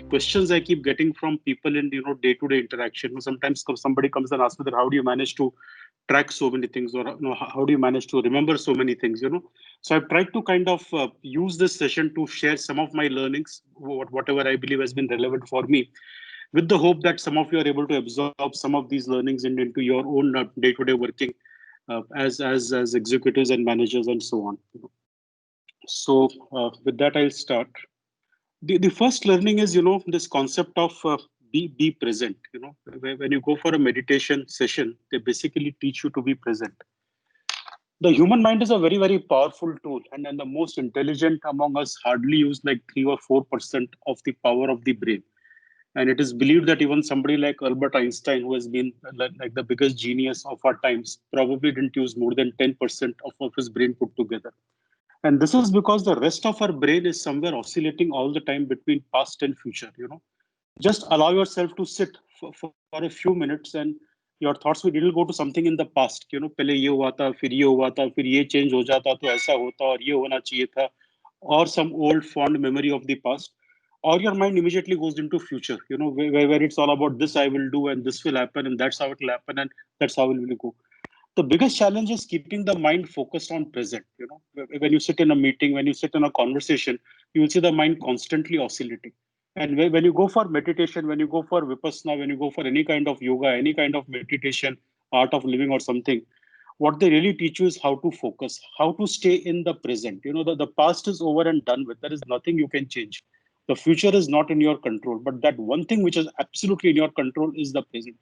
questions I keep getting from people in day-to-day interaction. Sometimes somebody comes and asks me that how do you manage to track so many things, or how do you manage to remember so many things? So I've tried to kind of use this session to share some of my learnings, whatever I believe has been relevant for me, with the hope that some of you are able to absorb some of these learnings into your own day-to-day working as executives and managers and so on. So with that, I'll start. The first learning is this concept of be present. When you go for a meditation session, they basically teach you to be present. The human mind is a very, very powerful tool, and the most intelligent among us hardly use like 3 or 4% of the power of the brain. And it is believed that even somebody like Albert Einstein, who has been like the biggest genius of our times, probably didn't use more than 10% of his brain put together. And this is because the rest of our brain is somewhere oscillating all the time between past and future. Just allow yourself to sit for a few minutes, and your thoughts will go to something in the past. पहले ये हुआ था, फिर ये हुआ था, फिर ये change हो जाता तो ऐसा होता और ये होना चाहिए था, or some old fond memory of the past. Or your mind immediately goes into future, where it's all about this I will do and this will happen and that's how it will happen and that's how it will go. The biggest challenge is keeping the mind focused on present. When you sit in a meeting, when you sit in a conversation, you will see the mind constantly oscillating. And when you go for meditation, when you go for vipassana, when you go for any kind of yoga, any kind of meditation, art of living or something, what they really teach you is how to focus, how to stay in the present. The past is over and done with. There is nothing you can change. The future is not in your control, but that one thing which is absolutely in your control is the present.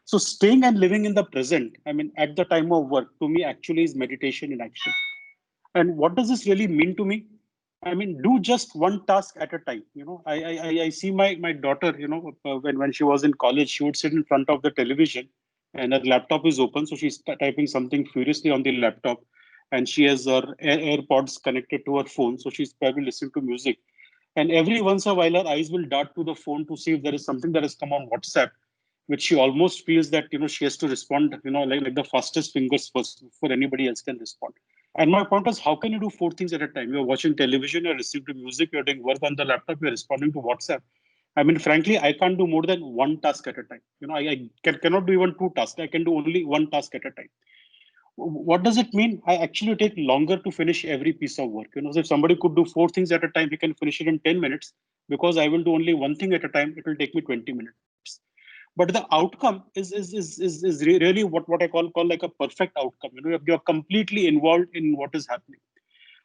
So staying and living in the present, I mean, at the time of work, to me actually is meditation in action. And what does this really mean to me? I mean, do just one task at a time. I see my daughter. When she was in college, she would sit in front of the television, and her laptop is open, so she's typing something furiously on the laptop, and she has her AirPods connected to her phone, so she's probably listening to music. And every once in a while, her eyes will dart to the phone to see if there is something that has come on WhatsApp, which she almost feels that she has to respond, like the fastest fingers first before anybody else can respond. And my point is, how can you do four things at a time? You're watching television, you're listening to music, you're doing work on the laptop, you're responding to WhatsApp. I mean, frankly, I can't do more than one task at a time. Cannot do even two tasks. I can do only one task at a time. What does it mean? I actually take longer to finish every piece of work. So if somebody could do four things at a time, he can finish it in 10 minutes. Because I will do only one thing at a time, it will take me 20 minutes. But the outcome is really what I call like a perfect outcome. You're completely involved in what is happening.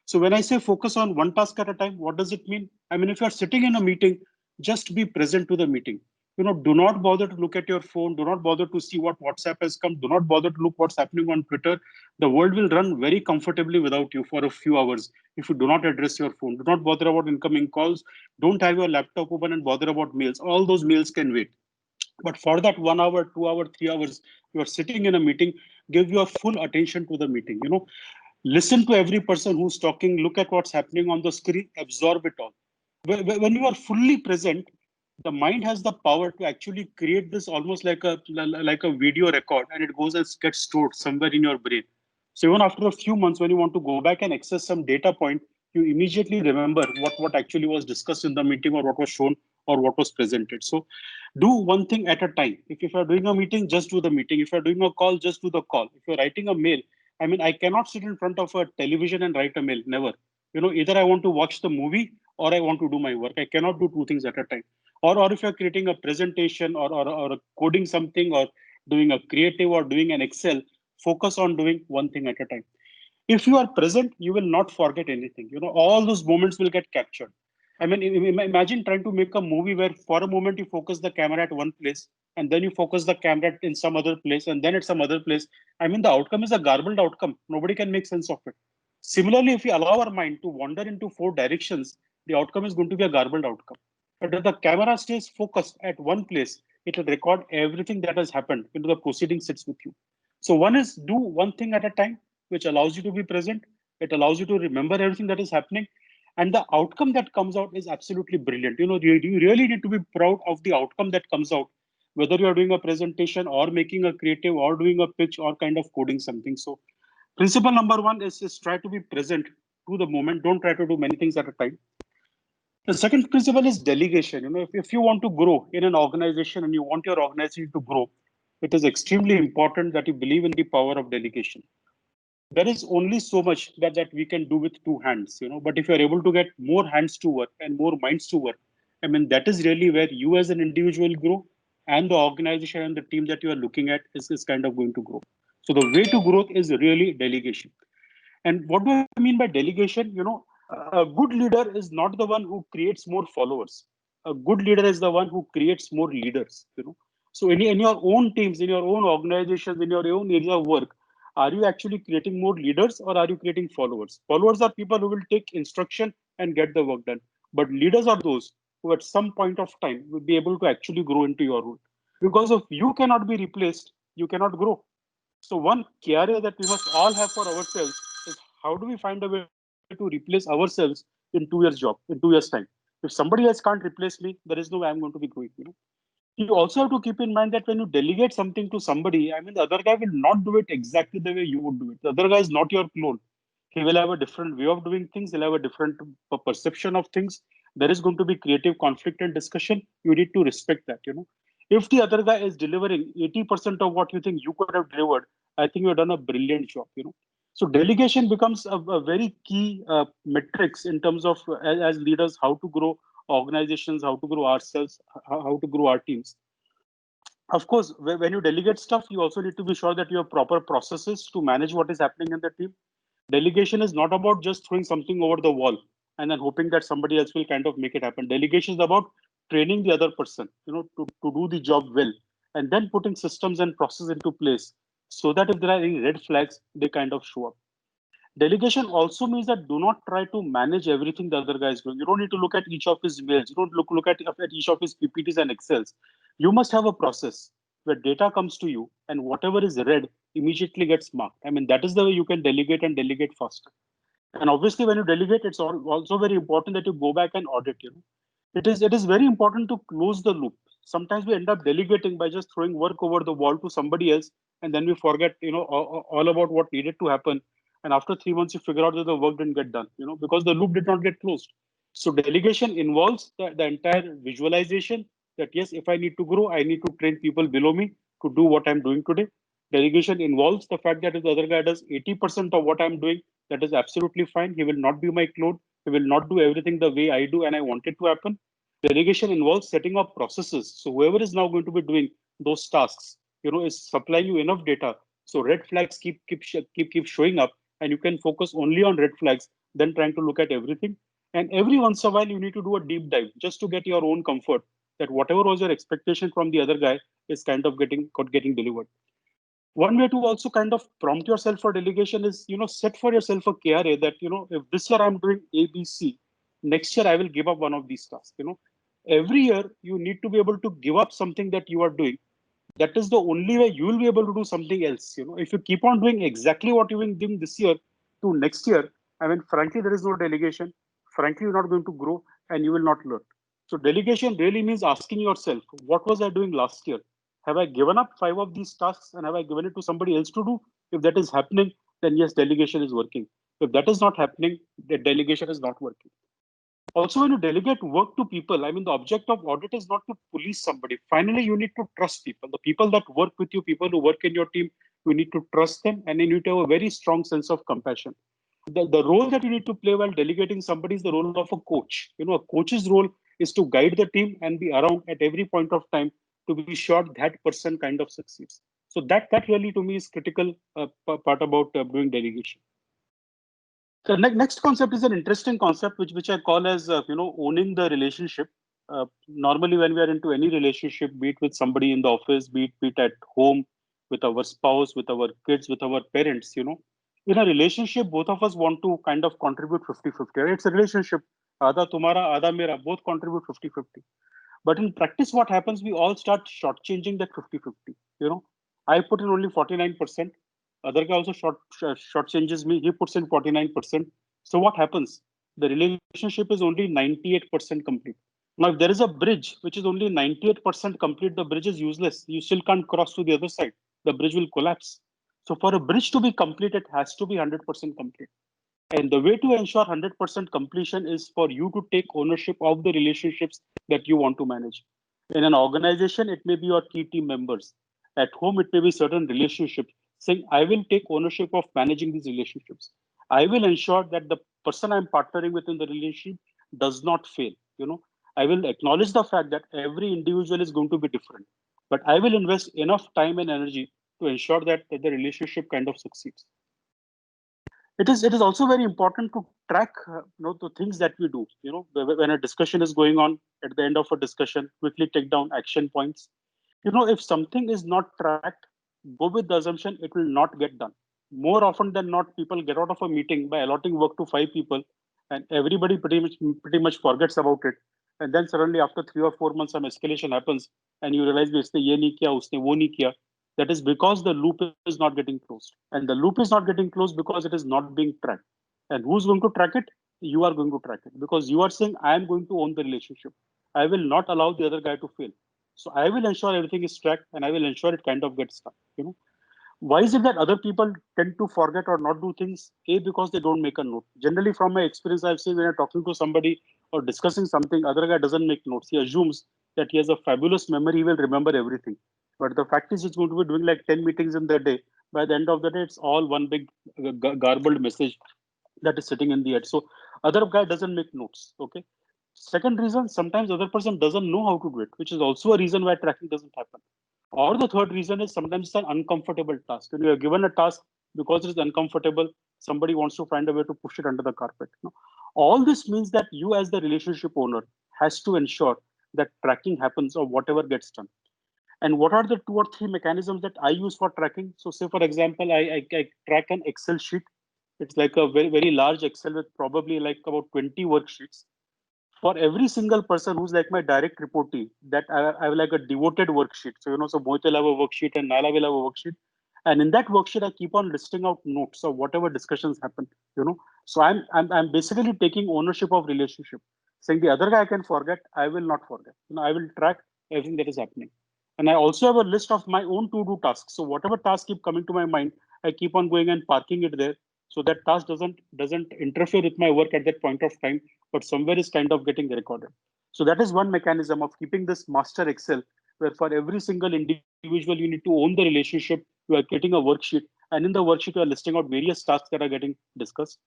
So when I say focus on one task at a time, what does it mean? I mean, if you're sitting in a meeting, just be present to the meeting. Do not bother to look at your phone. Do not bother to see what WhatsApp has come. Do not bother to look what's happening on Twitter. The world will run very comfortably without you for a few hours if you do not address your phone. Do not bother about incoming calls. Don't have your laptop open and bother about mails. All those mails can wait. But for that 1 hour, 2 hour, 3 hours, you are sitting in a meeting, give your full attention to the meeting. Listen to every person who's talking, look at what's happening on the screen, absorb it all. When you are fully present, the mind has the power to actually create this almost like a video record, and it goes and gets stored somewhere in your brain. So even after a few months, when you want to go back and access some data point, you immediately remember what actually was discussed in the meeting or what was shown or what was presented. So do one thing at a time. If you're doing a meeting, just do the meeting. If you're doing a call, just do the call. If you're writing a mail, I mean, I cannot sit in front of a television and write a mail. Never. Either I want to watch the movie or I want to do my work. I cannot do two things at a time. Or if you're creating a presentation or coding something or doing a creative or doing an Excel, focus on doing one thing at a time. If you are present, you will not forget anything. All those moments will get captured. I mean, imagine trying to make a movie where for a moment you focus the camera at one place and then you focus the camera in some other place and then at some other place. I mean, the outcome is a garbled outcome. Nobody can make sense of it. Similarly, if we allow our mind to wander into four directions, the outcome is going to be a garbled outcome. But if the camera stays focused at one place, it will record everything that has happened into the proceeding sits with you. So one is do one thing at a time, which allows you to be present. It allows you to remember everything that is happening. And the outcome that comes out is absolutely brilliant. You really need to be proud of the outcome that comes out, whether you're doing a presentation or making a creative or doing a pitch or kind of coding something. So principle number one is try to be present to the moment. Don't try to do many things at a time. The second principle is delegation. If you want to grow in an organization and you want your organization to grow, it is extremely important that you believe in the power of delegation. There is only so much that we can do with two hands. But if you're able to get more hands to work and more minds to work, I mean, that is really where you as an individual grow, and the organization and the team that you are looking at is kind of going to grow. So the way to growth is really delegation. And what do I mean by delegation? A good leader is not the one who creates more followers. A good leader is the one who creates more leaders. So in your own teams, in your own organizations, in your own area of work, are you actually creating more leaders or are you creating followers? Followers are people who will take instruction and get the work done. But leaders are those who at some point of time will be able to actually grow into your role. Because if you cannot be replaced, you cannot grow. So one key area that we must all have for ourselves is how do we find a way to replace ourselves in 2 years job, in 2 years time. If somebody else can't replace me, there is no way I'm going to be growing. You also have to keep in mind that when you delegate something to somebody, I mean, the other guy will not do it exactly the way you would do it. The other guy is not your clone. He will have a different way of doing things. He'll have a different perception of things. There is going to be creative conflict and discussion. You need to respect that. If the other guy is delivering 80% of what you think you could have delivered, I think you've done a brilliant job. So delegation becomes a very key metrics in terms of as leaders, how to grow organizations, how to grow ourselves, how to grow our teams. Of course, when you delegate stuff, you also need to be sure that you have proper processes to manage what is happening in the team. Delegation is not about just throwing something over the wall and then hoping that somebody else will kind of make it happen. Delegation is about training the other person, to do the job well, and then putting systems and processes into place so that if there are any red flags, they kind of show up. Delegation also means that do not try to manage everything the other guy is doing. You don't need to look at each of his mails. You don't look at each of his PPTs and Excels. You must have a process where data comes to you and whatever is read immediately gets marked. I mean, that is the way you can delegate and delegate faster. And obviously, when you delegate, it's also very important that you go back and audit. It is very important to close the loop. Sometimes we end up delegating by just throwing work over the wall to somebody else, and then we forget all about what needed to happen. And after 3 months, you figure out that the work didn't get done because the loop did not get closed. So delegation involves the entire visualization that yes, if I need to grow, I need to train people below me to do what I'm doing today. Delegation involves the fact that if the other guy does 80% of what I'm doing, that is absolutely fine. He will not be my clone. He will not do everything the way I do and I want it to happen. Delegation involves setting up processes. So whoever is now going to be doing those tasks, is supplying you enough data. So red flags keep showing up, and you can focus only on red flags than trying to look at everything. And every once in a while, you need to do a deep dive just to get your own comfort that whatever was your expectation from the other guy is kind of getting delivered. One way to also kind of prompt yourself for delegation is set for yourself a KRA that if this year I'm doing ABC, next year I will give up one of these tasks. Every year you need to be able to give up something that you are doing. That is the only way you will be able to do something else. If you keep on doing exactly what you've been doing this year to next year, I mean, frankly, there is no delegation. Frankly, you're not going to grow and you will not learn. So delegation really means asking yourself, what was I doing last year? Have I given up 5 of these tasks and have I given it to somebody else to do? If that is happening, then yes, delegation is working. If that is not happening, the delegation is not working. Also, when you delegate work to people, I mean, the object of audit is not to police somebody. Finally, you need to trust people. The people that work with you, people who work in your team, you need to trust them and you need to have a very strong sense of compassion. The role that you need to play while delegating somebody is the role of a coach. A coach's role is to guide the team and be around at every point of time to be sure that person kind of succeeds. So that really to me is critical part about doing delegation. The next concept is an interesting concept, which I call as owning the relationship. Normally, when we are into any relationship, be it with somebody in the office, be it at home, with our spouse, with our kids, with our parents, in a relationship, both of us want to kind of contribute 50-50. Right? It's a relationship. Ada tumhara, ada mera, both contribute 50-50. But in practice, what happens, we all start shortchanging that 50-50. I put in only 49%. Other guy also short changes me. He puts in 49%. So what happens? The relationship is only 98% complete. Now, if there is a bridge which is only 98% complete, the bridge is useless. You still can't cross to the other side. The bridge will collapse. So for a bridge to be complete, it has to be 100% complete. And the way to ensure 100% completion is for you to take ownership of the relationships that you want to manage. In an organization, it may be your key team members. At home, it may be certain relationships. Saying, I will take ownership of managing these relationships. I will ensure that the person I'm partnering with in the relationship does not fail. I will acknowledge the fact that every individual is going to be different, but I will invest enough time and energy to ensure that the relationship kind of succeeds. It is also very important to track the things that we do. When a discussion is going on, at the end of a discussion, quickly take down action points. If something is not tracked, go with the assumption it will not get done. More often than not, people get out of a meeting by allotting work to 5 people, and everybody pretty much forgets about it. And then suddenly, after 3 or 4 months, some escalation happens, and you realize इसने ये नहीं किया, उसने वो नहीं किया. That is because the loop is not getting closed, and the loop is not getting closed because it is not being tracked. And who's going to track it? You are going to track it, because you are saying, I am going to own the relationship. I will not allow the other guy to fail. So I will ensure everything is tracked, and I will ensure it kind of gets done. Why is it that other people tend to forget or not do things? A, because they don't make a note. Generally, from my experience, I've seen when I'm talking to somebody or discussing something, other guy doesn't make notes. He assumes that he has a fabulous memory, he will remember everything. But the fact is, it's going to be doing like 10 meetings in the day. By the end of the day, it's all one big garbled message that is sitting in the head. So other guy doesn't make notes. Okay. Second reason, sometimes other person doesn't know how to do it, which is also a reason why tracking doesn't happen. Or the third reason is sometimes it's an uncomfortable task. When you are given a task, because it is uncomfortable, somebody wants to find a way to push it under the carpet. All this means that you, as the relationship owner, has to ensure that tracking happens or whatever gets done. And what are the 2 or 3 mechanisms that I use for tracking? So, say for example, I track an Excel sheet. It's like a very, very large Excel with probably like about 20 worksheets. For every single person who's like my direct reportee, that I have like a devoted worksheet. So Mohit will have a worksheet and Nala will have a worksheet. And in that worksheet, I keep on listing out notes of whatever discussions happen. So I'm basically taking ownership of relationship, saying the other guy can forget, I will not forget. I will track everything that is happening. And I also have a list of my own to-do tasks. So whatever tasks keep coming to my mind, I keep on going and parking it there. So that task doesn't interfere with my work at that point of time, but somewhere is kind of getting recorded. So that is one mechanism of keeping this master Excel, where for every single individual, you need to own the relationship. You are getting a worksheet, and in the worksheet, you are listing out various tasks that are getting discussed.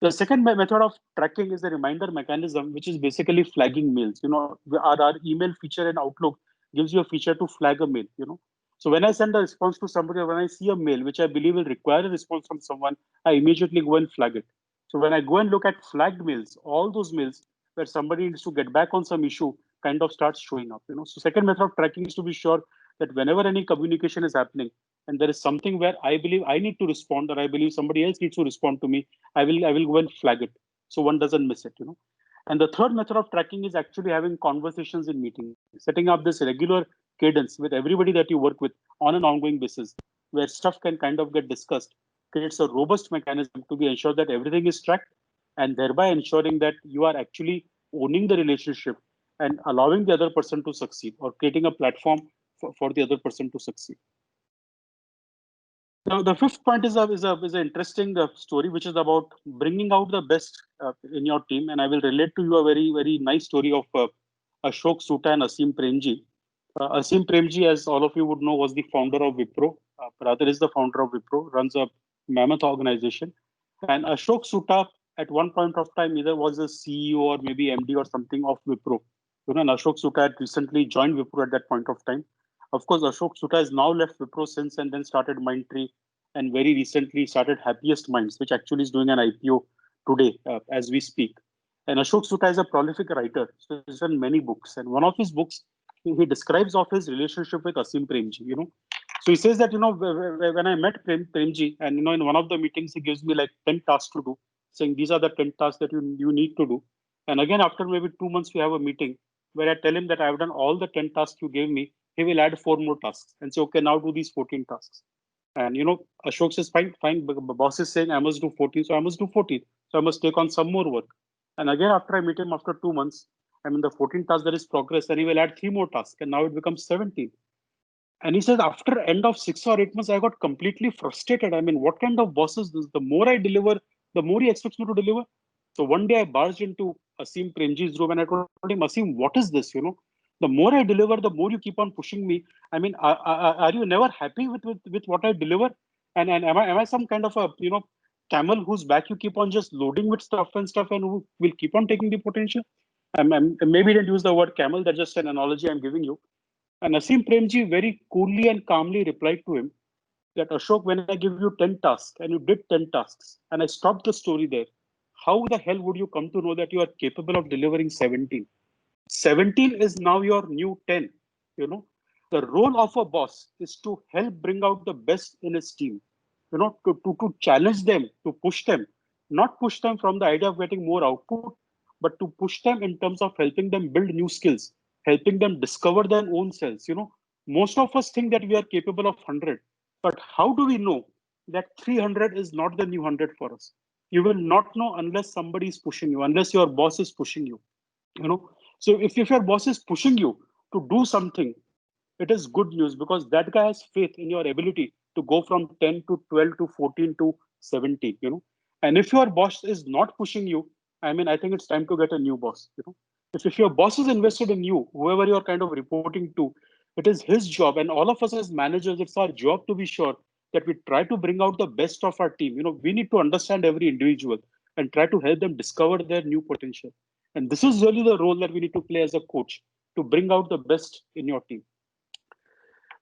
The second method of tracking is the reminder mechanism, which is basically flagging mails. Our email feature in Outlook gives you a feature to flag a mail. So when I send a response to somebody, or when I see a mail which I believe will require a response from someone, I immediately go and flag it. So when I go and look at flagged mails, all those mails where somebody needs to get back on some issue kind of starts showing up. So second method of tracking is to be sure that whenever any communication is happening and there is something where I believe I need to respond, or I believe somebody else needs to respond to me, I will go and flag it so one doesn't miss it. And the third method of tracking is actually having conversations in meetings, setting up this regular cadence with everybody that you work with on an ongoing basis, where stuff can kind of get discussed, creates a robust mechanism to be ensured that everything is tracked, and thereby ensuring that you are actually owning the relationship and allowing the other person to succeed, or creating a platform for the other person to succeed. Now, the fifth point is an interesting story, which is about bringing out the best in your team. And I will relate to you a very, very nice story of Ashok Soota and Asim Premji. Asim Premji, as all of you would know, was the founder of Wipro. Rather, is the founder of Wipro, runs a mammoth organization. And Ashok Soota, at one point of time, either was a CEO or maybe MD or something of Wipro. And Ashok Soota had recently joined Wipro at that point of time. Of course, Ashok Soota has now left Wipro since, and then started Mindtree, and very recently started Happiest Minds, which actually is doing an IPO today as we speak. And Ashok Soota is a prolific writer, so he's written many books. And one of his books, he describes of his relationship with Asim Premji. So he says that when I met Premji, and in one of the meetings he gives me like 10 tasks to do, saying these are the 10 tasks that you need to do. And again, after maybe 2 months, we have a meeting where I tell him that I've done all the 10 tasks you gave me. He will add 4 more tasks and say, okay, now do these 14 tasks. And Ashok says, fine. Boss is saying I must do 14, so I must do 14. So I must take on some more work. And again, after I meet him after 2 months, I'm in the 14th task, there is progress, and he will add 3 more tasks, and now it becomes 17. And he says, after end of 6 or 8 months, I got completely frustrated. I mean, what kind of boss is this? The more I deliver, the more he expects me to deliver. So one day I barged into Asim Premji's room and I told him, Asim, what is this? The more I deliver, the more you keep on pushing me. I mean, are you never happy with what I deliver? And am I some kind of a camel whose back you keep on just loading with stuff and who will keep on taking the potential? Maybe didn't use the word camel. That's just an analogy I'm giving you. And Asim Premji very coolly and calmly replied to him that Ashok, when I give you 10 tasks and you did 10 tasks and I stopped the story there, how the hell would you come to know that you are capable of delivering 17? 17 is now your new 10. You know, the role of a boss is to help bring out the best in his team, to challenge them, to push them, not push them from the idea of getting more output, but to push them in terms of helping them build new skills, helping them discover their own selves. Most of us think that we are capable of 100, but how do we know that 300 is not the new 100 for us? You will not know unless somebody is pushing you, unless your boss is pushing you. you know so if your boss is pushing you to do something, it is good news because that guy has faith in your ability to go from 10 to 12 to 14 to 17. And if your boss is not pushing you, I mean, I think it's time to get a new boss. If your boss is invested in you, whoever you're kind of reporting to, it is his job, and all of us as managers, it's our job to be sure that we try to bring out the best of our team. We need to understand every individual and try to help them discover their new potential. And this is really the role that we need to play as a coach, to bring out the best in your team.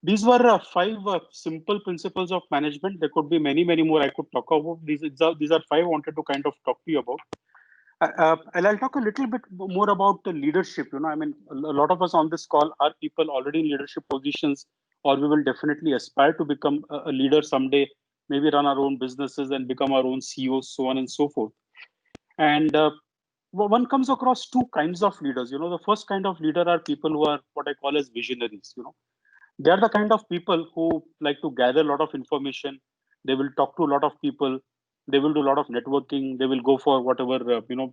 These were five simple principles of management. There could be many, many more I could talk about. These are five I wanted to kind of talk to you about. And I'll talk a little bit more about the leadership. I mean, a lot of us on this call are people already in leadership positions, or we will definitely aspire to become a leader someday, maybe run our own businesses and become our own CEOs, so on and so forth. And one comes across two kinds of leaders. The first kind of leader are people who are what I call as visionaries. They are the kind of people who like to gather a lot of information. They will talk to a lot of people. They will do a lot of networking. They will go for whatever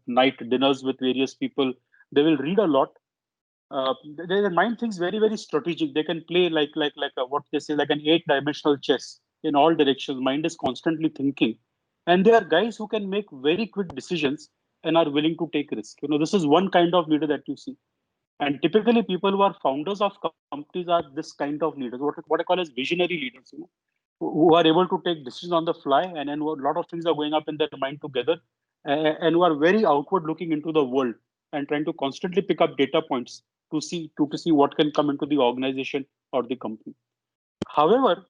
night dinners with various people. They will read a lot. Their mind thinks very, very strategic. They can play like what they say, like an eight-dimensional chess in all directions. Mind is constantly thinking, and they are guys who can make very quick decisions and are willing to take risk. This is one kind of leader that you see. And typically, people who are founders of companies are this kind of leaders, what I call as visionary leaders, who are able to take decisions on the fly, and a lot of things are going up in their mind together, and who are very outward looking into the world and trying to constantly pick up data points to see what can come into the organization or the company. However,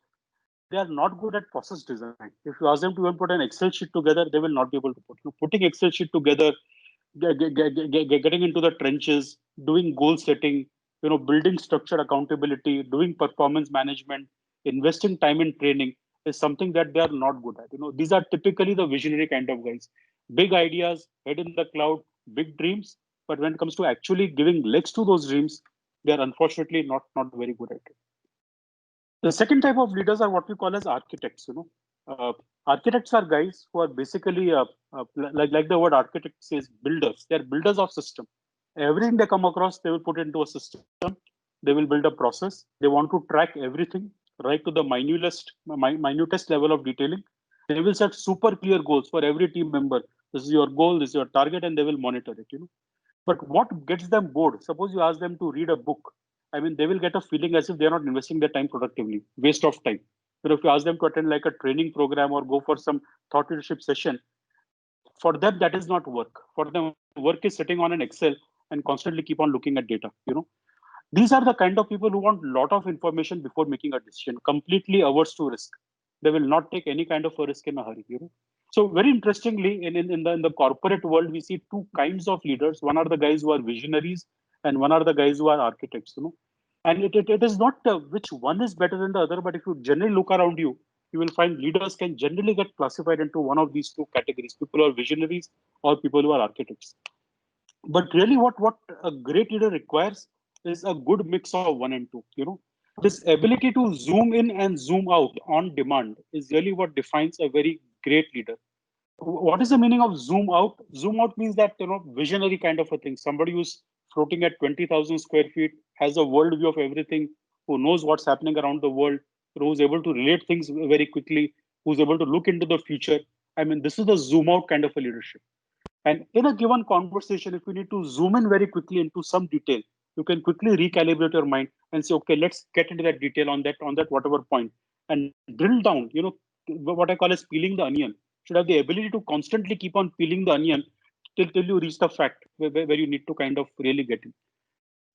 they are not good at process design. If you ask them to even put an Excel sheet together, they will not be able to putting Excel sheet together, getting into the trenches, doing goal setting, building structure accountability, doing performance management, investing time in training is something that they are not good at. These are typically the visionary kind of guys. Big ideas, head in the cloud, big dreams, but when it comes to actually giving legs to those dreams, they are unfortunately not very good at it. The second type of leaders are what we call as architects. Architects are guys who are basically like the word architect says, builders. They are builders of system. Everything they come across, they will put into a system. They will build a process. They want to track everything right to the minutest level of detailing. They will set super clear goals for every team member. This is your goal. This is your target, and they will monitor it. But what gets them bored? Suppose you ask them to read a book. I mean, they will get a feeling as if they're not investing their time productively, waste of time. If you ask them to attend like a training program or go for some thought leadership session, for them, that is not work. For them, work is sitting on an Excel and constantly keep on looking at data. These are the kind of people who want a lot of information before making a decision, completely averse to risk. They will not take any kind of a risk in a hurry. So very interestingly, in the corporate world, we see two kinds of leaders. One are the guys who are visionaries, and one are the guys who are architects. And it is not which one is better than the other, but if you generally look around you, you will find leaders can generally get classified into one of these two categories: people who are visionaries or people who are architects. But really, what a great leader requires is a good mix of one and two. This ability to zoom in and zoom out on demand is really what defines a very great leader. What is the meaning of zoom out? Zoom out means that visionary kind of a thing. Somebody who's floating at 20,000 square feet, has a worldview of everything, who knows what's happening around the world, who's able to relate things very quickly, who's able to look into the future. I mean, this is the zoom out kind of a leadership. And in a given conversation, if you need to zoom in very quickly into some detail, you can quickly recalibrate your mind and say, okay, let's get into that detail on that whatever point and drill down. What I call as peeling the onion. Should have the ability to constantly keep on peeling the onion till you reach the fact where you need to kind of really get in.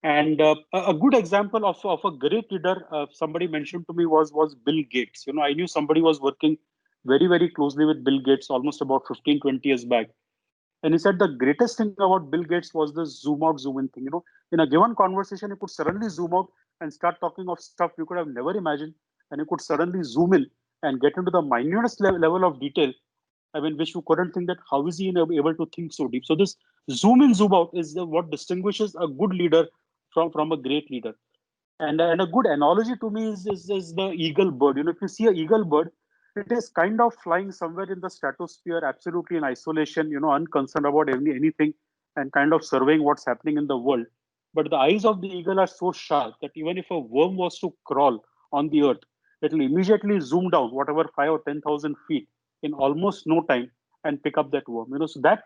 And a good example of a great leader, somebody mentioned to me was Bill Gates. I knew somebody was working very closely with Bill Gates almost about 15, 20 years back. And he said the greatest thing about Bill Gates was the zoom out, zoom in thing. In a given conversation, you could suddenly zoom out and start talking of stuff you could have never imagined. And you could suddenly zoom in and get into the minutest level of detail. I mean, which you couldn't think that how is he able to think so deep. So this zoom in, zoom out is what distinguishes a good leader from a great leader. And a good analogy to me is the eagle bird. If you see an eagle bird, it is kind of flying somewhere in the stratosphere, absolutely in isolation, unconcerned about anything and kind of surveying what's happening in the world. But the eyes of the eagle are so sharp that even if a worm was to crawl on the earth, it will immediately zoom down whatever 5 or 10,000 feet in almost no time and pick up that worm. So that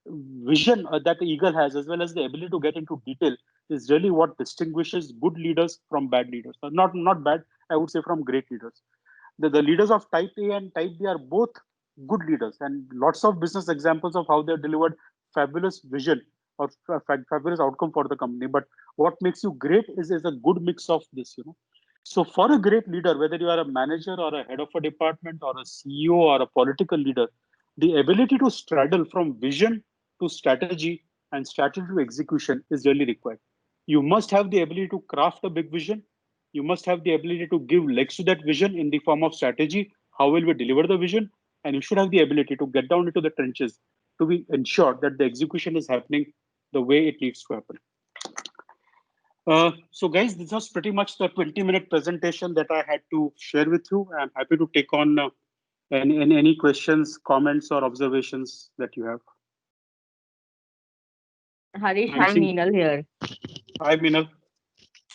vision that the eagle has, as well as the ability to get into detail, is really what distinguishes good leaders from bad leaders. Not bad, I would say, from great leaders. The leaders of type A and type B are both good leaders, and lots of business examples of how they delivered fabulous vision or fabulous outcome for the company. But what makes you great is a good mix of this. So for a great leader, whether you are a manager or a head of a department or a CEO or a political leader, the ability to straddle from vision to strategy and strategy to execution is really required. You must have the ability to craft a big vision. You must have the ability to give legs to that vision in the form of strategy. How will we deliver the vision? And you should have the ability to get down into the trenches to be ensured that the execution is happening the way it needs to happen. So guys, this was pretty much the 20-minute presentation that I had to share with you. I'm happy to take on any questions, comments, or observations that you have. Harish, I'm hi, seeing. Meenal here. Hi, Minal.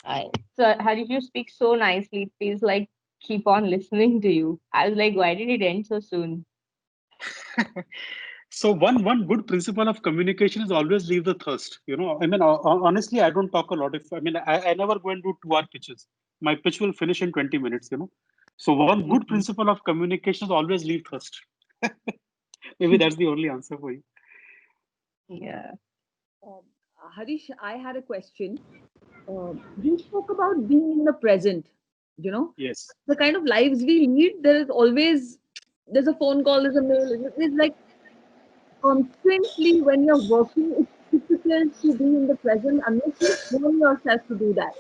Hi. So, Harish, you speak so nicely. It feels like keep on listening to you. I was like, why did it end so soon? So one good principle of communication is always leave the thirst. I mean, honestly, I don't talk a lot. If I mean, I never go and do 2 hour pitches. My pitch will finish in 20 minutes. So one good Mhm. principle of communication is always leave thirst. Maybe that's the only answer for you. Yeah. Um, Harish, I had a question. You spoke about being in the present. You know, Yes. the kind of lives we lead. There is always there's a phone call, there's a mail. It's like constantly when you're working, it's difficult to be in the present unless you hone yourself to do that.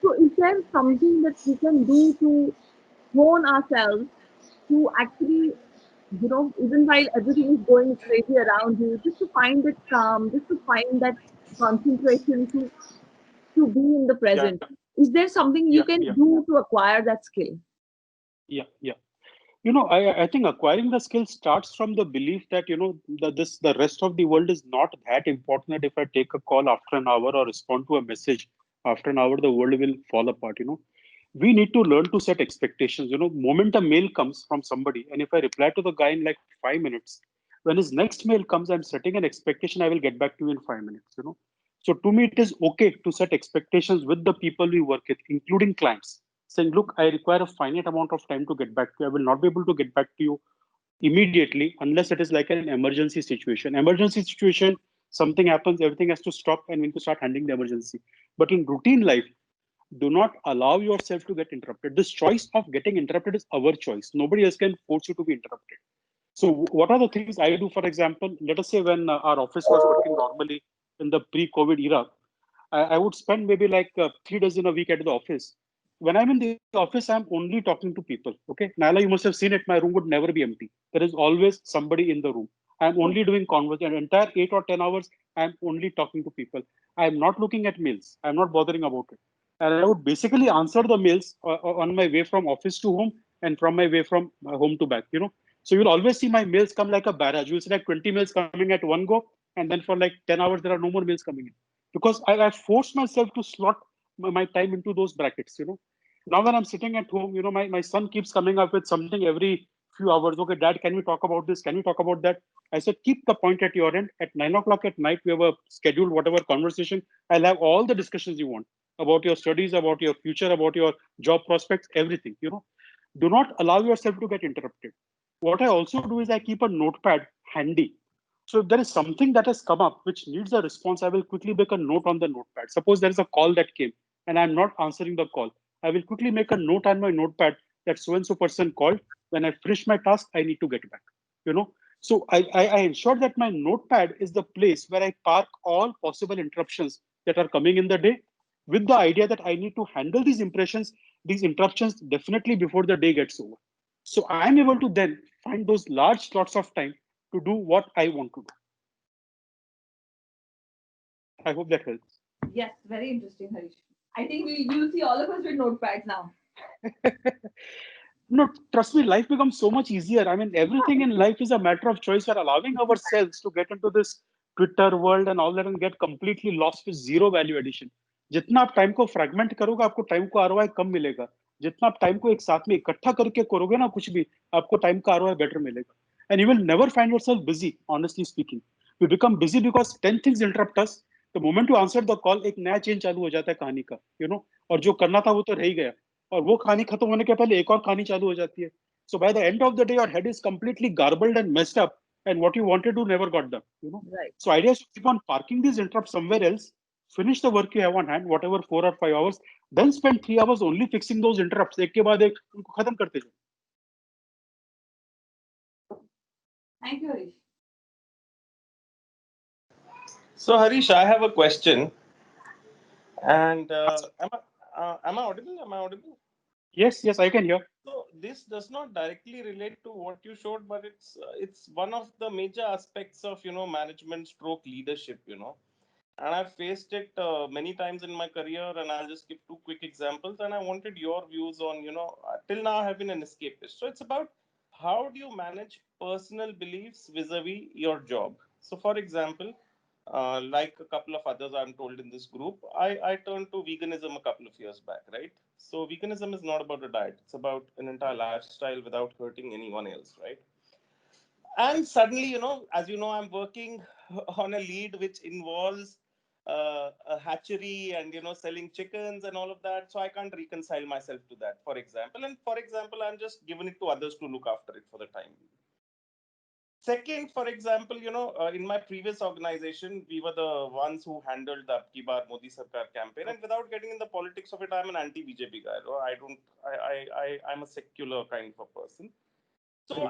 So, is there something that we can do to hone ourselves to actually, even while everything is going crazy around you, just to find that calm, just to find that concentration to be in the Yeah. present? Is there something Yeah. you Yeah. can do to acquire that skill? Yeah. Yeah. I think acquiring the skill starts from the belief that the rest of the world is not that important that if I take a call after an hour or respond to a message after an hour, the world will fall apart. We need to learn to set expectations. Moment a mail comes from somebody, and if I reply to the guy in like 5 minutes, when his next mail comes, I'm setting an expectation I will get back to you in 5 minutes. So to me, it is okay to set expectations with the people we work with, including clients, saying, look, I require a finite amount of time to get back to you. I will not be able to get back to you immediately unless it is like an emergency situation. Emergency situation, something happens, everything has to stop, and we need to start handling the emergency. But in routine life, do not allow yourself to get interrupted. This choice of getting interrupted is our choice. Nobody else can force you to be interrupted. So, what are the things I do? For example, let us say when our office was working normally in the pre-COVID era, I would spend maybe like 3 days in a week at the office. When I'm in the office, I'm only talking to people. Okay, Nala, you must have seen it. My room would never be empty. There is always somebody in the room. I'm only doing conversation. Entire 8 or 10 hours, I'm only talking to people. I'm not looking at mails. I'm not bothering about it. And I would basically answer the mails on my way from office to home and from my way from home to back. So you'll always see my mails come like a barrage. You'll see like 20 mails coming at one go, and then for like 10 hours there are no more mails coming in because I forced myself to slot my time into those brackets. Now when I'm sitting at home, my son keeps coming up with something every few hours. Okay, Dad, can we talk about this? Can we talk about that? I said, keep the point at your end. At 9 o'clock at night, we have a scheduled whatever conversation. I'll have all the discussions you want about your studies, about your future, about your job prospects, everything. Do not allow yourself to get interrupted. What I also do is I keep a notepad handy. So if there is something that has come up which needs a response, I will quickly make a note on the notepad. Suppose there is a call that came and I'm not answering the call. I will quickly make a note on my notepad that so and so person called. When I finish my task, I need to get back. You know, so I ensure that my notepad is the place where I park all possible interruptions that are coming in the day, with the idea that I need to handle these interruptions definitely before the day gets over. So I am able to then find those large slots of time to do what I want to do. I hope that helps. Yes, very interesting, Harish. I think you'll see all of us with notepads now. No, trust me, life becomes so much easier. I mean, everything in life is a matter of choice. We're allowing ourselves to get into this Twitter world and all that and get completely lost with zero value addition. जितना आप time को fragment करोगे आपको time को ROI कम मिलेगा. जितना आप time को एक साथ में इकट्ठा करके करोगे ना कुछ भी आपको टाइम का आरओआई बेटर मिलेगा. And you will never find yourself busy, honestly speaking. We become busy because 10 things interrupt us. The moment you answer the call, एक नया चेंज चालू हो जाता है कहानी का, और जो करना था वो तो रह ही गया. और वो कहानी खत्म होने के पहले एक और कहानी चालू हो जाती है. So by the end of the day, your head is completely garbled and messed up, and what you wanted to never got done. Right. So idea is to keep on parking these interrupts somewhere else, finish the work you have on hand, whatever 4 or 5 hours, then spend 3 hours only fixing those interrupts. एक के बाद एक उनको खत्म करते जाओ. Thank you, Harish. So, Harish, I have a question. And am I audible? Am I audible? Yes, I can hear. So this does not directly relate to what you showed, but it's one of the major aspects of management stroke leadership. And I've faced it many times in my career, and I'll just give two quick examples. And I wanted your views on till now I've been an escapist. So it's about how do you manage personal beliefs vis-a-vis your job. So for example, like a couple of others I'm told in this group, I turned to veganism a couple of years back, right? So veganism is not about a diet; it's about an entire lifestyle without hurting anyone else, right? And suddenly, as you know, I'm working on a lead which involves a hatchery and selling chickens and all of that. So I can't reconcile myself to that, for example. And for example, I'm just giving it to others to look after it for the time being. Second, for example, in my previous organization, we were the ones who handled the Abki Baar Modi Sarkar campaign. And without getting in the politics of it, I'm an anti-BJP guy. I'm a secular kind of a person. So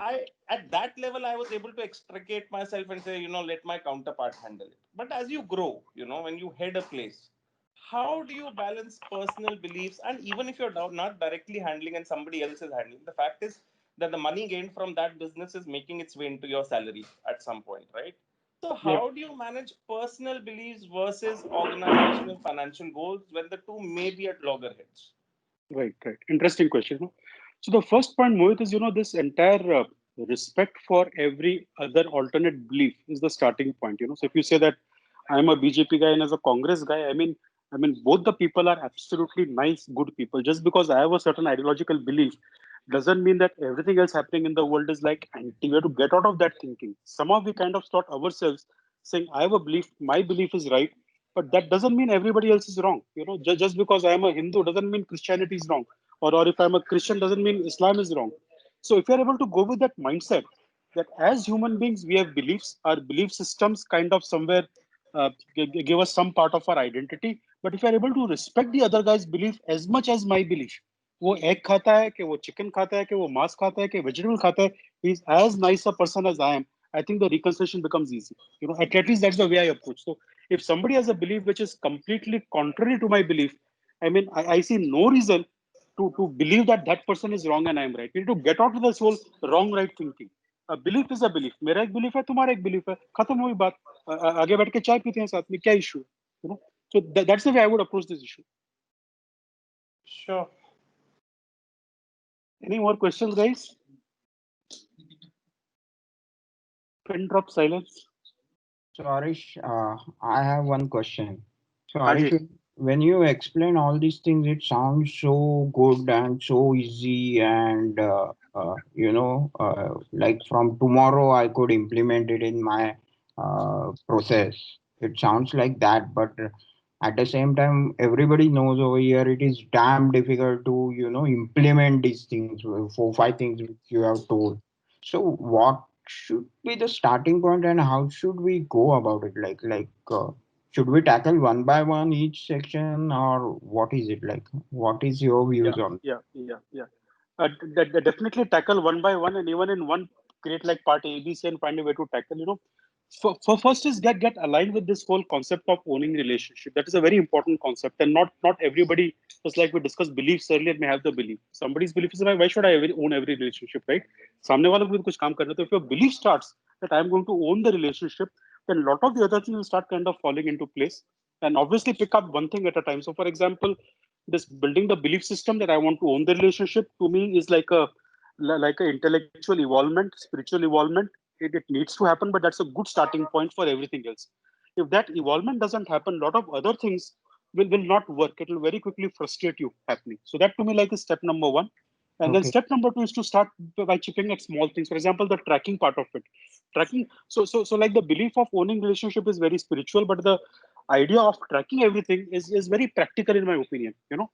at that level, I was able to extricate myself and say, let my counterpart handle it. But as you grow, when you head a place, how do you balance personal beliefs? And even if you're not directly handling and somebody else is handling, the fact is that the money gained from that business is making its way into your salary at some point, right? So Yeah. how do you manage personal beliefs versus organizational financial goals when the two may be at loggerheads? Right. Interesting question. So the first point, Mohit, is this entire respect for every other alternate belief is the starting point. So if you say that I'm a BJP guy and as a Congress guy, I mean both the people are absolutely nice, good people. Just because I have a certain ideological belief doesn't mean that everything else happening in the world is like anti. We have to get out of that thinking. Somehow we kind of start ourselves saying, I have a belief, my belief is right, but that doesn't mean everybody else is wrong. Just because I am a Hindu doesn't mean Christianity is wrong, or if I'm a Christian doesn't mean Islam is wrong. So if you're able to go with that mindset, that as human beings we have beliefs, our belief systems kind of somewhere give us some part of our identity. But if you're able to respect the other guy's belief as much as my belief, वो egg खाता है कि वो chicken खाता है कि वो मांस खाता है कि वेजिटेबल खाता है, he is as nice a person as I am. I think the reconciliation becomes easy. At least that's the way I approach. So if somebody has a belief which is completely contrary to my belief, I see no reason to believe that that person is wrong and I'm right. We need to get out of this whole wrong right thinking. A belief is a belief. मेरा एक belief है, तुम्हारा एक belief है, खत्म हुई बात. आगे बैठ के चाय पीते हैं साथ में, क्या issue है? So that's the way I would approach this issue. Sure. Any more questions, guys? Pin drop silence. So Harish, I have one question. So Haji. Harish, when you explain all these things, it sounds so good and so easy, and like from tomorrow I could implement it in my process. It sounds like that, but at the same time, everybody knows over here it is damn difficult to implement these things, 4 5 things which you have told. So what should be the starting point, and how should we go about it? Should we tackle one by one each section, or what is it like? What is your Yeah, views on? yeah, yeah, yeah. Definitely tackle one by one, and even in one, create like part ABC and find a way to tackle. For first is get aligned with this whole concept of owning relationship. That is a very important concept, and not everybody, just like we discussed beliefs earlier, may have the belief. Somebody's belief is, why should I own every relationship, right? सामने वाले को भी तो कुछ काम करना है. So if your belief starts that I'm going to own the relationship, then a lot of the other things will start kind of falling into place. And obviously pick up one thing at a time. So for example, this building the belief system that I want to own the relationship, to me is like a intellectual evolvement, spiritual evolvement. It needs to happen, but that's a good starting point for everything else. If that evolvement doesn't happen, a lot of other things will not work. It will very quickly frustrate you happening. So that to me like is step number one. And then Okay, step number two is to start by chipping at small things. For example, the tracking part of it. Tracking. So like the belief of owning relationship is very spiritual, but the idea of tracking everything is very practical in my opinion. So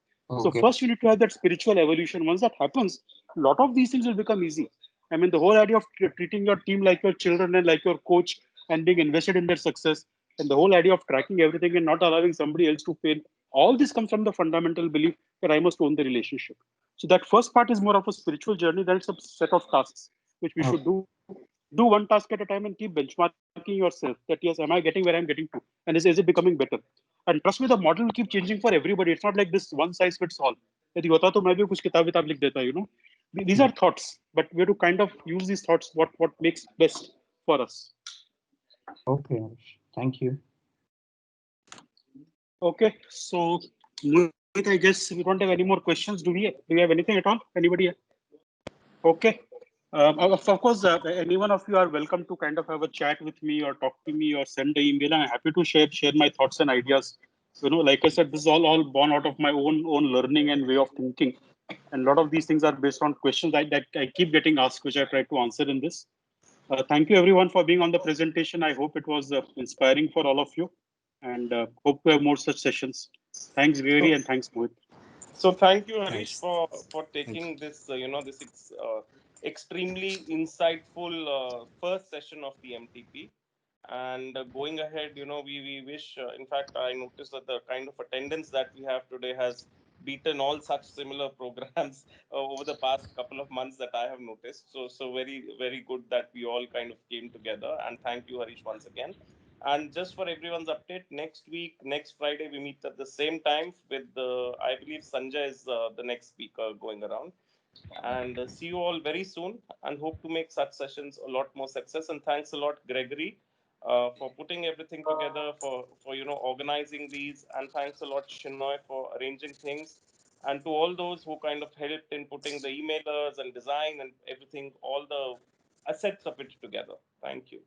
okay, first you need to have that spiritual evolution. Once that happens, a lot of these things will become easy. I mean, the whole idea of treating your team like your children and like your coach and being invested in their success, and the whole idea of tracking everything and not allowing somebody else to fail, all this comes from the fundamental belief that I must own the relationship. So that first part is more of a spiritual journey. Then it's a set of tasks which we should okay, do. Do one task at a time and keep benchmarking yourself that yes, am I getting where I'm getting to? And is it becoming better? And trust me, the model will keep changing for everybody. It's not like this one size fits all. यदि होता तो मैं भी कुछ किताब विताब लिख देता. These are thoughts, but we have to kind of use these thoughts what makes best for us. okay. Thank you. Okay, so Mohit, I guess we don't have any more questions. Do we have anything at all? Anybody? Okay. Of course, any one of you are welcome to kind of have a chat with me or talk to me or send an email. I'm happy to share my thoughts and ideas. Like I said, this is all born out of my own learning and way of thinking. And a lot of these things are based on questions that I keep getting asked, which I try to answer in this. Thank you everyone for being on the presentation. I hope it was inspiring for all of you, and hope to have more such sessions. Thanks, Gary, So, and thanks, Mohit. so thank you, Harish, Thanks. for Thank you. taking this extremely insightful first session of the MTP. And going ahead, we wish. In fact, I noticed that the kind of attendance that we have today has beaten all such similar programs over the past couple of months that I have noticed. So very good that we all kind of came together. And thank you, Harish, once again. And just for everyone's update, next week, next Friday, we meet at the same time with I believe Sanjay is the next speaker going around. And see you all very soon, and hope to make such sessions a lot more success. And thanks a lot, Gregory, for putting everything together, for organizing these, and thanks a lot, Shinoy, for arranging things, and to all those who kind of helped in putting the emailers and design and everything, all the assets of it together. Thank you.